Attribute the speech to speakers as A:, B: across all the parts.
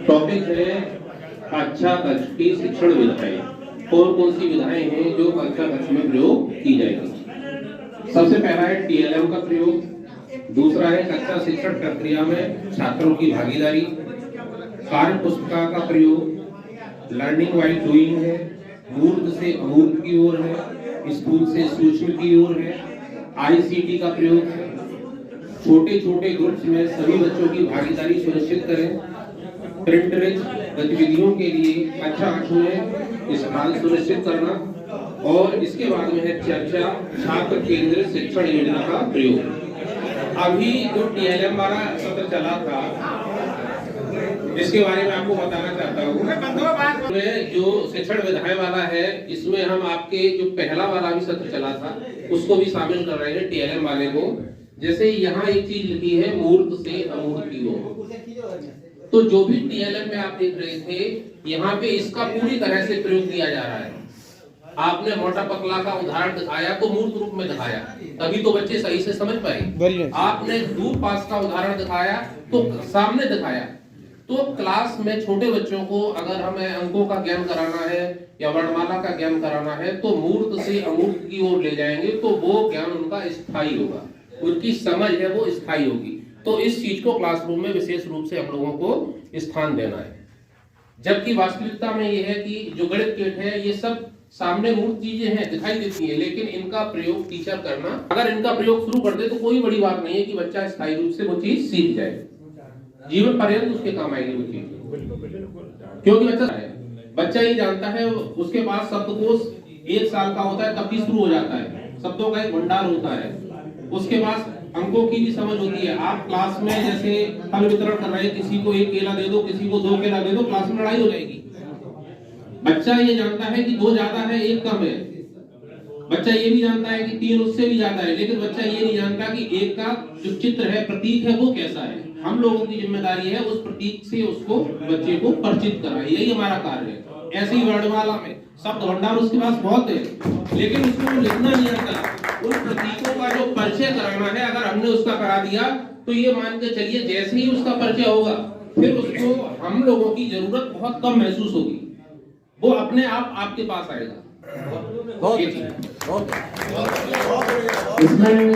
A: Topic है कक्षा कक्ष की शिक्षण विधाएं। कौन कौन सी विधाएं हैं जो कक्षा कक्ष में प्रयोग की जाएगी। सबसे पहला है टीएलएम का प्रयोग, दूसरा है कक्षा शिक्षण प्रक्रिया में छात्रों की भागीदारी, कार्य पुस्तिका का प्रयोग, लर्निंग व्हाइल डूइंग है, मूर्त से अमूर्त की ओर है, स्थूल से सूक्ष्म की ओर है, आईसीटी का प्रयोग है, छोटे छोटे ग्रुप्स में सभी बच्चों की भागीदारी सुनिश्चित करें, प्रिंट रिच गतिविधियों के लिए कक्षा कक्ष में इस्तेमाल सुनिश्चित करना, और इसके बाद में है चर्चा छात्र केंद्रित शिक्षण योजना का प्रयोग। अभी जो टीएलएम वाला सत्र चला था इसके बारे में आपको बताना चाहता हूँ। जो शिक्षण विधाएं वाला है इसमें हम आपके जो पहला वाला भी सत्र चला था उसको भी शामिल कर रहे हैं टीएलएम वाले को। जैसे यहाँ एक चीज लिखी है मूर्त से अमूर्त की ओर, तो जो भी टीएलएम में आप देख रहे थे यहाँ पे इसका पूरी तरह से प्रयोग किया जा रहा है। आपने मोटा पतला का उदाहरण दिखाया तो मूर्त रूप में दिखाया, तभी तो बच्चे सही से समझ पाए। आपने दूर पास का उदाहरण दिखाया तो सामने दिखाया। तो क्लास में छोटे बच्चों को अगर हमें अंकों का ज्ञान कराना है या वर्णमाला का ज्ञान कराना है तो मूर्त से अमूर्त की ओर ले जाएंगे तो वो ज्ञान उनका स्थायी होगा, उनकी समझ है वो स्थायी होगी। तो इस चीज को क्लासरूम में विशेष रूप से हम लोगों को स्थान देना है। जबकि वास्तविकता में ये है कि जो गणित किट है ये सब सामने मूर्त चीजें हैं, दिखाई देती है, लेकिन इनका प्रयोग टीचर करना, अगर इनका प्रयोग शुरू कर दे तो कोई बड़ी बात नहीं है कि बच्चा स्थायी रूप से वो चीज सीख जाए, जीवन पर्यंत उसके काम आएगी वो चीज। क्योंकि बच्चा ये जानता है उसके पास शब्दकोश 1 साल का होता है तब भी शुरू हो जाता है, शब्दों का एक भंडार होता है, उसके पास अंकों की भी समझ होती है। आप क्लास में जैसे फल वितरण कर रहे हैं, किसी को 1 केला दे दो, किसी को 2 केला दे दो, क्लास में लड़ाई हो जाएगी। बच्चा ये जानता है कि 2 ज्यादा है 1 कम है, बच्चा ये भी जानता है कि 3 उससे भी ज्यादा है, लेकिन बच्चा ये नहीं जानता कि 1 का जो चित्र है, प्रतीक है, वो कैसा है। हम लोगों की जिम्मेदारी है उस प्रतीक से उसको बच्चे को परिचित कराए, यही हमारा कार्य है। ऐसे ही वर्णमाला में शब्द भंडार उसके पास बहुत है, लेकिन उसको लिखना नहीं आता। उन प्रतीकों का जो परिचय कराना है, अगर हमने उसका करा दिया तो ये मान के चलिए जैसे ही उसका परिचय होगा फिर उसको हम लोगों की जरूरत बहुत कम महसूस होगी, वो अपने आप आपके पास आएगा।
B: इसमें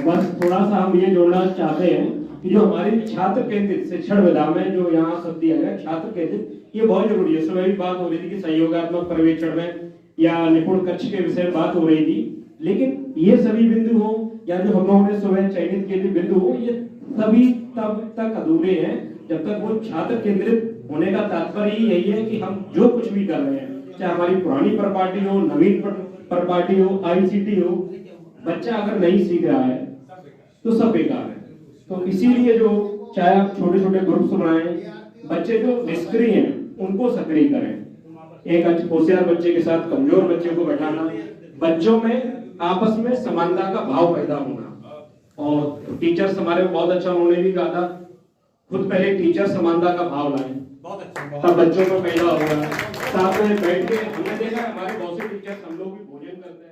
B: बस थोड़ा सा हम ये जोड़ना चाहते हैं कि जो हमारी छात्र केंद्रित शिक्षण विधा में जो यहाँ सब दिया गया छात्र केंद्रित, ये बहुत जरूरी है। सुबह भी बात हो रही थी कि सहयोगात्मक पर्यवेक्षण में या निपुण कक्ष के विषय में बात हो रही थी, लेकिन ये सभी बिंदु हो या जो हम लोगों ने सुबह चयनित के लिए बिंदु हो, ये सभी तब तक अधूरे हैं जब तक वो छात्र केंद्रित होने का तात्पर्य यही है कि हम जो कुछ भी कर रहे हैं, चाहे हमारी पुरानी प्रॉपर्टी हो, नवीन प्रॉपर्टी हो, आईसीटी हो, बच्चा अगर नहीं सीख रहा है तो सब बेकार है। तो इसीलिए जो चाहे आप छोटे छोटे ग्रुप्स बनाएं, बच्चे जो निष्क्रिय हैं उनको सक्रिय करें। एक होशियार बच्चे के साथ कमजोर बच्चे को बैठाना, बच्चों में आपस में समानता का भाव पैदा होना। और टीचर्स हमारे बहुत अच्छा, उन्होंने भी कहा था खुद पहले टीचर समानता का भाव लाएं, तब बच्चों को पैदा होगा। साथ में बैठ के हमने देखा हमारे बहुत से टीचर्स हम लोग भी भोजन करते हैं।